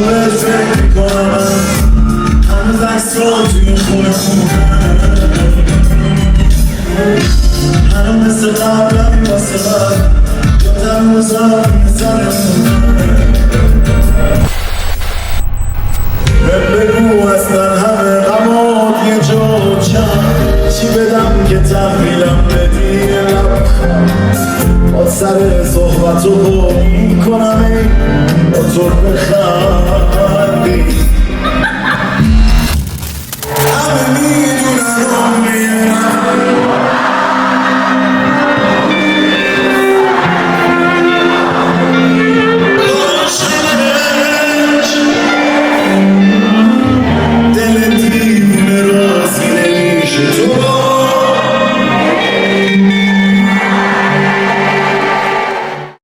به فکر میکنم هنوز عکس‌ها توی خونه هنوز مثل قبلم واسه من یادم روزا میزنه بگو اصلا همه غمات یه جا چند چی بدم که تحویلم بدی لبخند با سر صحبت رو میکنم با تو بخند